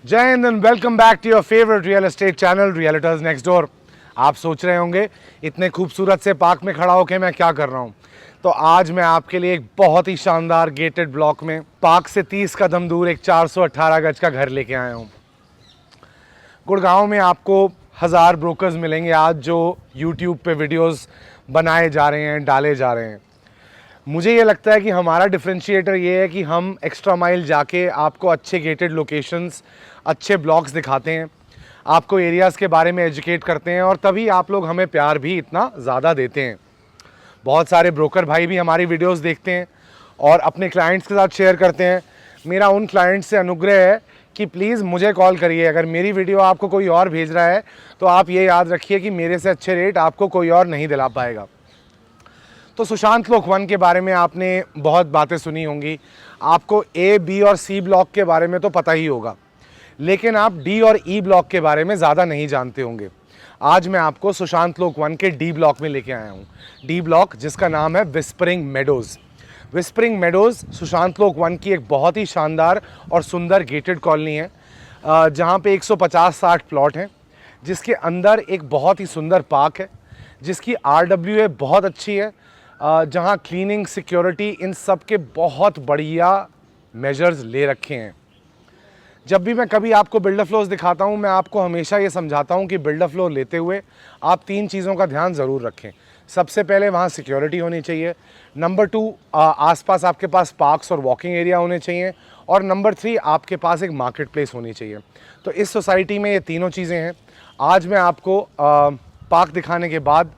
जय Hind and welcome back to your favourite real estate channel realtors next door. आप सोच रहे होंगे इतने खूबसूरत से पार्क में खड़ा होकर मैं क्या कर रहा हूँ। तो आज मैं आपके लिए एक बहुत ही शानदार गेटेड ब्लॉक में पार्क से 30 कदम दूर एक 418 गज का घर लेके आया हूँ। गुड़गांव में आपको 1000 ब्रोकर्स मिलेंगे आज जो यूट्यूब पे वीडियोस बनाए जा रहे हैं, डाले जा रहे हैं। मुझे ये लगता है कि हमारा डिफरेंशिएटर ये है कि हम एक्स्ट्रा माइल जाके आपको अच्छे गेटेड लोकेशंस, अच्छे ब्लॉक्स दिखाते हैं, आपको एरियाज़ के बारे में एजुकेट करते हैं और तभी आप लोग हमें प्यार भी इतना ज़्यादा देते हैं। बहुत सारे ब्रोकर भाई भी हमारी वीडियोस देखते हैं और अपने क्लाइंट्स के साथ शेयर करते हैं। मेरा उन क्लाइंट्स से अनुग्रह है कि प्लीज़ मुझे कॉल करिए। अगर मेरी वीडियो आपको कोई और भेज रहा है तो आप ये याद रखिए कि मेरे से अच्छे रेट आपको कोई और नहीं दिला पाएगा। तो सुशांत लोक 1 के बारे में आपने बहुत बातें सुनी होंगी। आपको ए, बी और सी ब्लॉक के बारे में तो पता ही होगा, लेकिन आप डी और ई ब्लॉक के बारे में ज़्यादा नहीं जानते होंगे। आज मैं आपको सुशांत लोक 1 के डी ब्लॉक में लेके आया हूँ। डी ब्लॉक जिसका नाम है whispering meadows. Whispering meadows Sushant लोक 1 की एक बहुत ही शानदार और सुंदर गेटेड कॉलोनी है, जहाँ पे 150-60 प्लॉट हैं, जिसके अंदर एक बहुत ही सुंदर पार्क है, जिसकी RWA बहुत अच्छी है, जहाँ क्लीनिंग, सिक्योरिटी, इन सब के बहुत बढ़िया मेजर्स ले रखे हैं। जब भी मैं कभी आपको बिल्डर फ्लोर्स दिखाता हूँ, मैं आपको हमेशा ये समझाता हूँ कि बिल्डर फ्लोर लेते हुए आप 3 चीज़ों का ध्यान ज़रूर रखें। सबसे पहले वहाँ सिक्योरिटी होनी चाहिए, नंबर 2 आसपास आपके पास पार्क्स और वॉकिंग एरिया होने चाहिए, और नंबर 3 आपके पास एक मार्केट प्लेस होनी चाहिए। तो इस सोसाइटी में ये तीनों चीज़ें हैं। आज मैं आपको पार्क दिखाने के बाद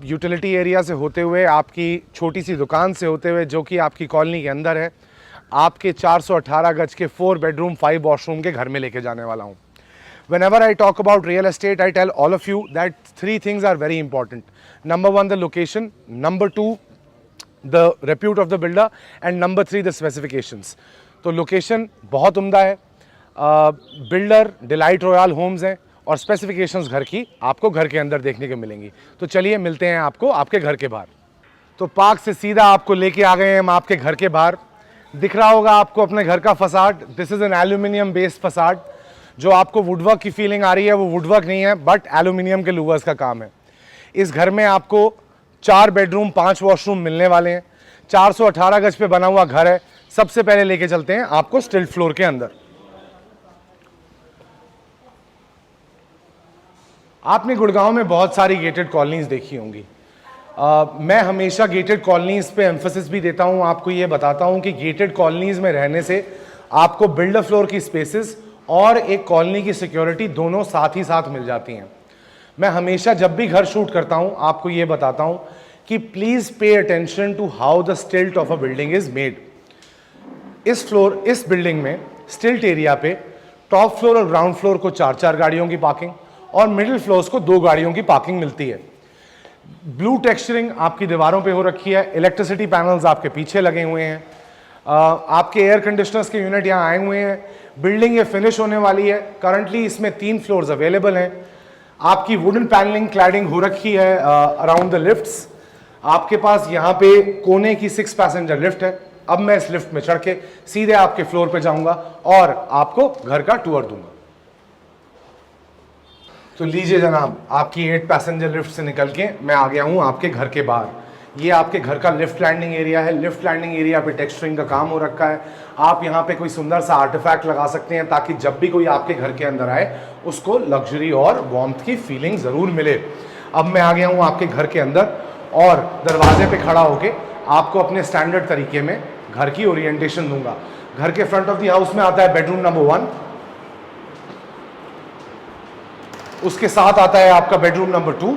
यूटिलिटी एरिया से होते हुए, आपकी छोटी सी दुकान से होते हुए जो कि आपकी कॉलोनी के अंदर है, आपके 418 गज के 4 बेडरूम 5 वॉशरूम के घर में लेके जाने वाला हूँ। Whenever I talk about real estate, I tell all of you that 3 things are very important. Number 1, the location. Number 2, the repute of the builder. And number 3, the specifications. तो location बहुत उम्दा है, बिल्डर डिलाइट रॉयल होम्स हैं, और specifications घर की आपको घर के अंदर देखने को मिलेंगी। तो चलिए मिलते हैं आपको आपके घर के बाहर। तो पार्क से सीधा आपको लेके आ गए हैं हम आपके घर के बाहर। दिख रहा होगा आपको अपने घर का facade. This is an aluminium based facade. जो आपको वुडवर्क की फीलिंग आ रही है वो वुडवर्क नहीं है, बट एल्यूमिनियम के लूवर्स का काम है। इस घर में आपको 4 बेडरूम 5 वॉशरूम मिलने वाले हैं। 418 गज पे बना हुआ घर है। सबसे पहले लेके चलते हैं आपको स्टिल्ट फ्लोर के अंदर। आपने गुड़गांव में बहुत सारी गेटेड कॉलोनीज देखी होंगी। मैं हमेशा गेटेड कॉलोनीज पे एम्फेसिस भी देता हूं। आपको ये बताता हूं कि गेटेड कॉलोनीज में रहने से आपको बिल्डर फ्लोर की स्पेसेस और एक कॉलोनी की सिक्योरिटी दोनों साथ ही साथ मिल जाती हैं। मैं हमेशा जब भी घर शूट करता हूं आपको ये बताता हूं कि please pay attention to how the stilt of a building is made. इस बिल्डिंग में स्टिल्ट एरिया पे टॉप फ्लोर और ग्राउंड फ्लोर को 4-4 गाड़ियों की पार्किंग और मिडिल फ्लोर्स को 2 गाड़ियों की पार्किंग मिलती है। ब्लू टेक्सचरिंग आपकी दीवारों पे हो रखी है। इलेक्ट्रिसिटी पैनल्स आपके पीछे लगे हुए हैं। आपके एयर कंडीशनर्स के यूनिट यहाँ आए हुए हैं। बिल्डिंग ये फिनिश होने वाली है। करंटली इसमें 3 फ्लोर्स अवेलेबल हैं। आपकी वुडन पैनलिंग क्लैडिंग हो रखी है अराउंड द लिफ्ट्स। आपके पास यहाँ पे कोने की 6 पैसेंजर लिफ्ट है। अब मैं इस लिफ्ट में चढ़ के सीधे आपके फ्लोर पे जाऊंगा और आपको घर का टूर दूंगा। तो लीजिए जनाब, आपकी 8 पैसेंजर लिफ्ट से निकल के मैं आ गया हूँ आपके घर के बाहर। ये आपके घर का लिफ्ट लैंडिंग एरिया है। लिफ्ट लैंडिंग एरिया पे टेक्सचरिंग का काम हो रखा है। आप यहाँ पे कोई सुंदर सा आर्टिफैक्ट लगा सकते हैं ताकि जब भी कोई आपके घर के अंदर आए उसको लग्जरी और वार्मथ की फीलिंग ज़रूर मिले। अब मैं आ गया हूँ आपके घर के अंदर और दरवाजे पे खड़ा होके आपको अपने स्टैंडर्ड तरीके में घर की ओरिएंटेशन दूंगा। घर के फ्रंट ऑफ द हाउस में आता है बेडरूम नंबर 1, उसके साथ आता है आपका बेडरूम नंबर 2,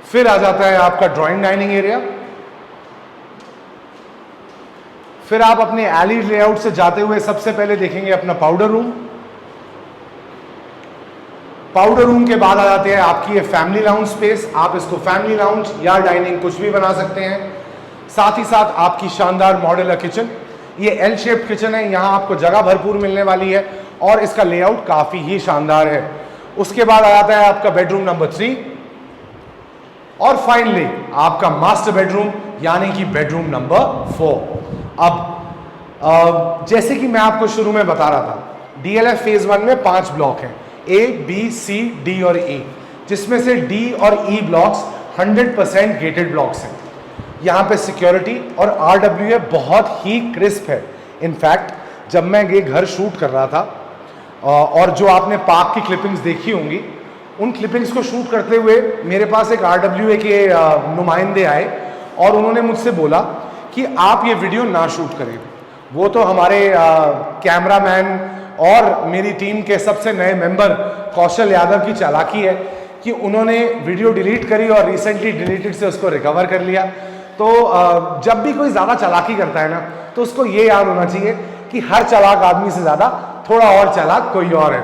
फिर आ जाता है आपका ड्राइंग डाइनिंग एरिया। फिर आप अपने एली लेआउट से जाते हुए सबसे पहले देखेंगे अपना पाउडर रूम। पाउडर रूम के बाद आ जाते हैं आपकी ये फैमिली लाउंज स्पेस। आप इसको फैमिली लाउंज या डाइनिंग कुछ भी बना सकते हैं। साथ ही साथ आपकी शानदार मॉड्यूलर किचन। ये एल शेप्ड किचन है, यहाँ आपको जगह भरपूर मिलने वाली है और इसका लेआउट काफ़ी ही शानदार है। उसके बाद आ जाता है आपका बेडरूम नंबर 3 और फाइनली आपका मास्टर बेडरूम यानी कि बेडरूम नंबर 4। अब जैसे कि मैं आपको शुरू में बता रहा था, DLF फेज 1 में 5 ब्लॉक हैं, A, B, C, D और E, जिसमें से D और E ब्लॉक्स 100% गेटेड ब्लॉक्स हैं। यहाँ पे सिक्योरिटी और RWA बहुत ही क्रिस्प है। इनफैक्ट जब मैं ये घर शूट कर रहा था और जो आपने पार्क की क्लिपिंग्स देखी होंगी, उन क्लिपिंग्स को शूट करते हुए मेरे पास एक RWA के नुमाइंदे आए और उन्होंने मुझसे बोला कि आप ये वीडियो ना शूट करें। वो तो हमारे कैमरामैन और मेरी टीम के सबसे नए मेंबर कौशल यादव की चालाकी है कि उन्होंने वीडियो डिलीट करी और रिसेंटली डिलीटेड से उसको रिकवर कर लिया। तो जब भी कोई ज़्यादा चालाकी करता है ना, तो उसको ये याद होना चाहिए कि हर चालाक आदमी से ज़्यादा थोड़ा और चालाक कोई और है।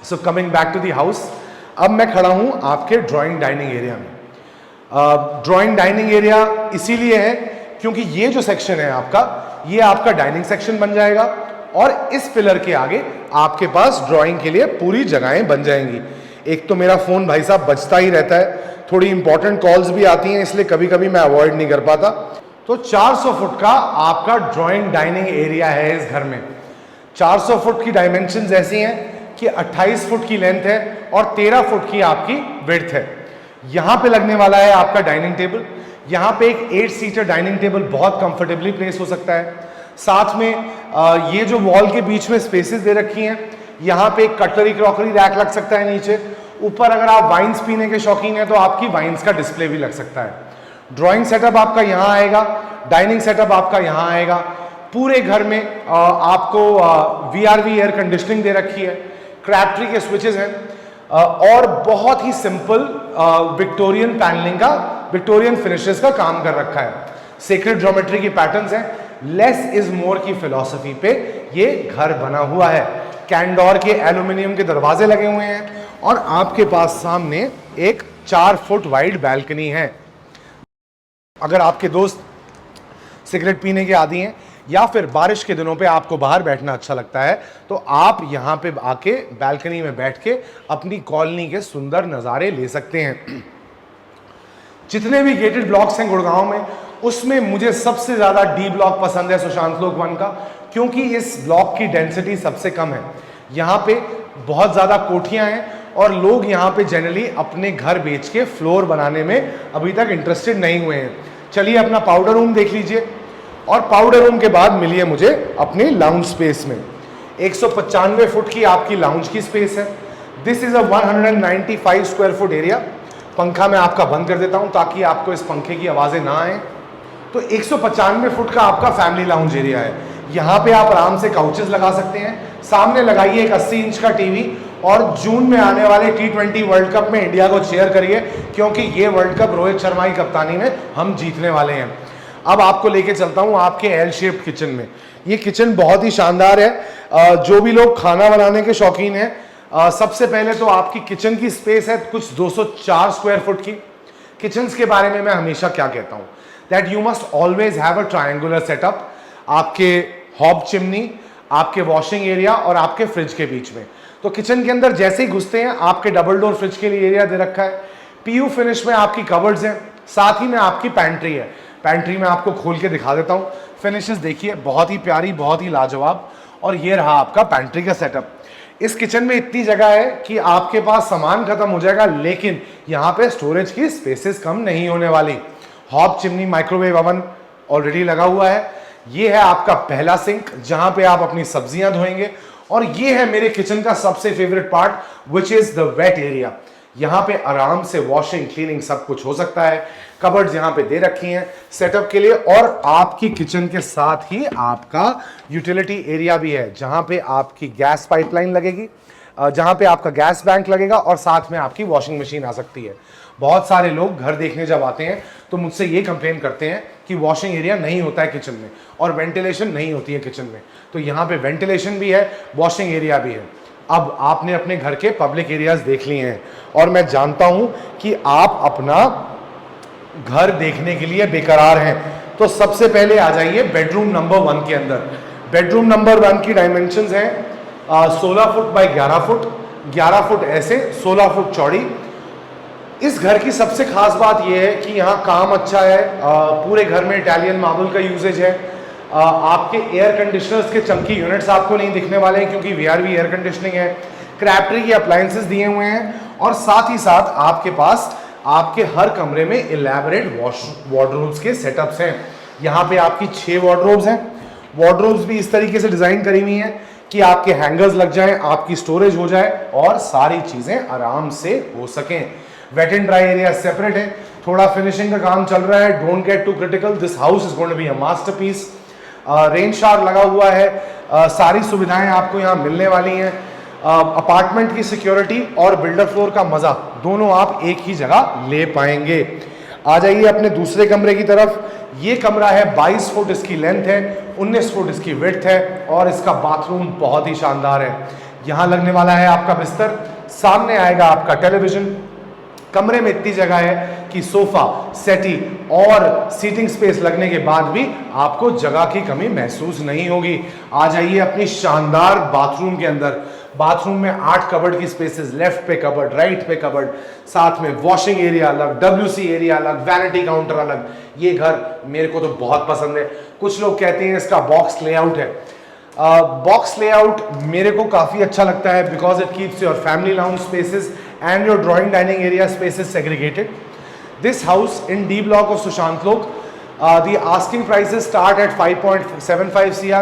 So coming back to the house, अब मैं खड़ा हूँ आपके ड्राइंग डाइनिंग एरिया में। ड्राइंग डाइनिंग एरिया इसीलिए है क्योंकि ये जो सेक्शन है आपका, ये आपका डाइनिंग सेक्शन बन जाएगा और इस पिलर के आगे आपके पास ड्राइंग के लिए पूरी जगहें बन जाएंगी। एक तो मेरा फ़ोन भाई साहब बजता ही रहता है, थोड़ी इंपॉर्टेंट कॉल्स भी आती हैं, इसलिए कभी कभी मैं अवॉइड नहीं कर पाता। तो 400 फुट का आपका ड्राइंग डाइनिंग एरिया है इस घर में। 400 फुट की डायमेंशंस ऐसी हैं कि 28 फुट की लेंथ है और 13 फुट की आपकी विड्थ है। यहाँ पे लगने वाला है आपका डाइनिंग टेबल। यहाँ पे एक 8 सीटर डाइनिंग टेबल बहुत कंफर्टेबली प्लेस हो सकता है। साथ में ये जो वॉल के बीच में स्पेसेस दे रखी हैं, यहाँ पे एक कटलरी क्रॉकरी रैक लग सकता है नीचे। ऊपर अगर आप वाइन्स पीने के शौकीन हैं तो आपकी वाइन्स का डिस्प्ले भी लग सकता है। ड्राइंग सेटअप आपका यहाँ आएगा, डाइनिंग सेटअप आपका यहाँ आएगा। पूरे घर में आपको VRV एयर कंडीशनिंग दे रखी है, क्रैबट्री के स्विचेस हैं और बहुत ही सिंपल विक्टोरियन पैनलिंग का, विक्टोरियन फिनिशेस का काम कर रखा है। सेक्रेड ज्योमेट्री की पैटर्न्स हैं। लेस इज मोर की फिलॉसफी पे ये घर बना हुआ है। कैंडोर के एल्यूमिनियम के दरवाजे लगे हुए हैं और आपके पास सामने एक 4 फुट वाइड बैल्कनी है। अगर आपके दोस्त सिगरेट पीने के आदी हैं या फिर बारिश के दिनों पे आपको बाहर बैठना अच्छा लगता है, तो आप यहाँ पे आके बैल्कनी में बैठ के अपनी कॉलोनी के सुंदर नज़ारे ले सकते हैं। जितने भी गेटेड ब्लॉक्स हैं गुड़गांव में, उसमें मुझे सबसे ज़्यादा D ब्लॉक पसंद है सुशांत लोक 1 का, क्योंकि इस ब्लॉक की डेंसिटी सबसे कम है। यहाँ पे बहुत ज़्यादा कोठियाँ हैं और लोग यहाँ पे जनरली अपने घर बेच के फ्लोर बनाने में अभी तक इंटरेस्टेड नहीं हुए हैं। चलिए अपना पाउडर रूम देख लीजिए और पाउडर रूम के बाद मिलिए मुझे अपनी लाउंज स्पेस में। 195 फुट की आपकी लाउंज की स्पेस है। This is a 195 square foot area. पंखा मैं आपका बंद कर देता हूं ताकि आपको इस पंखे की आवाजें ना आए। तो 195 फुट का आपका फैमिली लाउंज एरिया है। यहाँ पे आप आराम से काउचेस लगा सकते हैं। सामने लगाइए एक 80 इंच का टीवी और जून में आने वाले T20 वर्ल्ड कप में इंडिया को चेयर करिए, क्योंकि ये वर्ल्ड कप रोहित शर्मा की कप्तानी में हम जीतने वाले हैं। अब आपको लेके चलता हूं आपके एल शेप्ड किचन में। ये किचन बहुत ही शानदार है। जो भी लोग खाना बनाने के शौकीन हैं, सबसे पहले तो आपकी किचन की स्पेस है कुछ 204 स्क्वायर फुट की। किचन्स के बारे में मैं हमेशा क्या कहता हूँ, that you must always have a triangular setup. आपके हॉब चिमनी, आपके वॉशिंग एरिया और आपके फ्रिज के बीच में। तो किचन के अंदर जैसे ही घुसते हैं, आपके डबल डोर फ्रिज के लिए एरिया दे रखा है। PU फिनिश में आपकी कवर्ड्स हैं, साथ ही में आपकी पैंट्री है। पैंट्री में आपको खोल के दिखा देता हूँ। फिनिशेस देखिए, बहुत ही प्यारी, बहुत ही लाजवाब। और ये रहा आपका पैंट्री का सेटअप। इस किचन में इतनी जगह है कि आपके पास सामान खत्म हो जाएगा, लेकिन यहाँ पे स्टोरेज की स्पेसेस कम नहीं होने वाली। Hob chimney, microwave oven already लगा हुआ है। ये है आपका पहला सिंक जहां पे आप अपनी सब्जियां धोएंगे। और ये है मेरे किचन का सबसे favourite part, which is the wait area. यहाँ पे आराम से वॉशिंग, क्लीनिंग सब कुछ हो सकता है। कबर्ड्स यहाँ पे दे रखी हैं सेटअप के लिए। और आपकी किचन के साथ ही आपका यूटिलिटी एरिया भी है, जहां पे आपकी गैस पाइपलाइन लगेगी, जहां पे आपका गैस बैंक लगेगा और साथ में आपकी वॉशिंग मशीन आ सकती है। बहुत सारे लोग घर देखने जब आते हैं तो मुझसे ये कंप्लेन करते हैं कि वॉशिंग एरिया नहीं होता है किचन में और वेंटिलेशन नहीं होती है किचन में। तो यहाँ पे वेंटिलेशन भी है, वॉशिंग एरिया भी है। अब आपने अपने घर के पब्लिक एरियाज देख लिए हैं और मैं जानता हूं कि आप अपना घर देखने के लिए बेकरार हैं। तो सबसे पहले आ जाइए बेडरूम नंबर 1 के अंदर। बेडरूम नंबर 1 की डायमेंशंस हैं 16 फुट बाय 11 फुट, 11 फुट ऐसे, 16 फुट चौड़ी। इस घर की सबसे खास बात यह है कि यहाँ काम अच्छा है। पूरे घर में इटालियन मार्बल का यूजेज है। आपके एयर कंडीशनर्स के चमकी यूनिट्स आपको नहीं दिखने वाले हैं क्योंकि VRV एयर कंडीशनिंग है। क्रैप्ट्री के अप्लायंसेस दिए हुए हैं और साथ ही साथ आपके पास आपके हर कमरे में इलेबोरेट वार्डरोब्स के सेटअप्स हैं। यहाँ पे आपकी 6 वार्डरोब्स हैं। वार्डरोब्स भी इस तरीके से डिजाइन करी हुई हैं कि आपके हैंगर्स लग जाएं, आपकी स्टोरेज हो जाए और सारी चीजें आराम से हो सकें। Wet and dry area separate है। थोड़ा फिनिशिंग का काम चल रहा है, don't get too critical, this house is going to be a masterpiece. Rain shower लगा हुआ है। सारी सुविधाएं आपको यहाँ मिलने वाली हैं। अपार्टमेंट की सिक्योरिटी और बिल्डर फ्लोर का मजा दोनों आप एक ही जगह ले पाएंगे। आ जाइए अपने दूसरे कमरे की तरफ। ये कमरा है 22 फुट इसकी लेंथ है, 19 फुट इसकी विड्थ है और इसका बाथरूम बहुत ही शानदार है। यहाँ लगने वाला है आपका बिस्तर, सामने आएगा आपका टेलीविजन। कमरे में इतनी जगह है कि सोफा, सेटी और सीटिंग स्पेस लगने के बाद भी आपको जगह की कमी महसूस नहीं होगी। आ जाइए अपनी शानदार बाथरूम के अंदर। बाथरूम में 8 कबर्ड की स्पेसेस, लेफ्ट पे कबर्ड, राइट पे कबर्ड, साथ में वॉशिंग एरिया अलग, WC एरिया अलग, वैनिटी काउंटर अलग। ये घर मेरे को तो बहुत पसंद है। कुछ लोग कहते हैं इसका बॉक्स लेआउट है। बॉक्स लेआउट मेरे को काफी अच्छा लगता है because it keeps your family lounge spaces and your drawing dining area spaces segregated. This house in D block of Sushant-Lok, the asking prices start at 5.75 CR.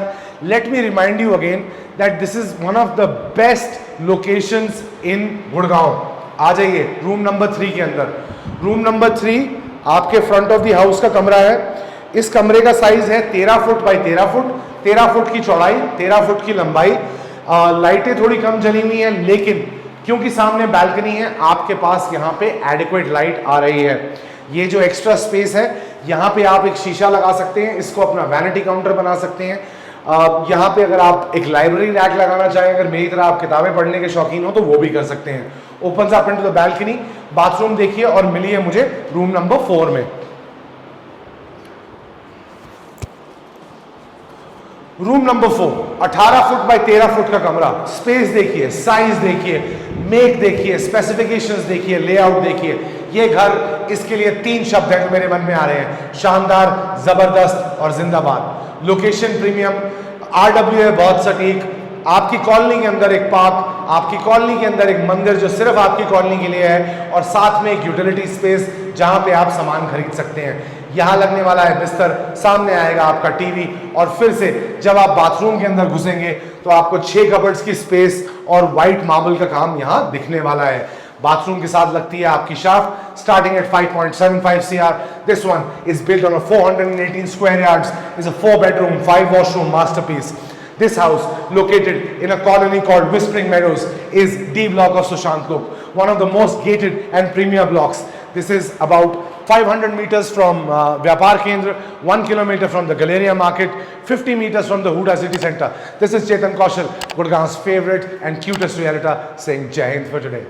Let me remind you again that this is one of the best locations in Gurgaon. आ जाइए room number 3 के अंदर। Room number 3 आपके front of the house का कमरा है। इस कमरे का साइज है 13 फुट बाई 13 फुट, 13 फुट की चौड़ाई, 13 फुट की लंबाई। लाइटें थोड़ी कम जली हुई हैं लेकिन क्योंकि सामने बैल्कनी है आपके पास यहाँ पे एडिक्वेट लाइट आ रही है। ये जो एक्स्ट्रा स्पेस है यहाँ पे आप एक शीशा लगा सकते हैं, इसको अपना वैनिटी काउंटर बना सकते हैं। यहाँ पे अगर आप एक लाइब्रेरी रैक लगाना चाहें, अगर मेरी तरह आप किताबें पढ़ने के शौकीन हो तो वो भी कर सकते हैं। Open up into the balcony. Bathroom देखिए और मिलिए मुझे रूम नंबर 4 में। Room number 4 18 foot by 13 foot का कमरा। स्पेस देखिए, साइज देखिए, मेक देखिए, स्पेसिफिकेशंस देखिए, लेआउट देखिए। ये घर, इसके लिए 3 शब्द हैं जो मेरे मन में आ रहे हैं, शानदार, जबरदस्त और जिंदाबाद। लोकेशन प्रीमियम, RWA बहुत सटीक, आपकी कॉलोनी के अंदर एक पार्क, आपकी कॉलोनी के अंदर एक मंदिर जो सिर्फ आपकी कॉलोनी के लिए है और साथ में एक यूटिलिटी स्पेस जहां पे आप सामान खरीद सकते हैं। यहाँ लगने वाला है बिस्तर, सामने आएगा आपका टीवी और फिर से जब आप बाथरूम के अंदर घुसेंगे तो आपको 6 कबर्ड्स की स्पेस और व्हाइट मार्बल का काम यहाँ दिखने वाला है। बाथरूम के साथ लगती है आपकी shaft starting at 5.75 CR. This one is built on a 418 square yards, is a 4 bedroom, 5 washroom masterpiece. This house, located in a colony called Whispering Meadows, is D block of Sushant-Lok, one of the most gated and premier blocks. This is about 500 meters from Vyapar Kendra, 1 kilometer from the Galleria Market, 50 meters from the Huda City Center. This is Chetan Kaushal, Gurgaon's favorite and cutest realtor, saying Jai Hind for today.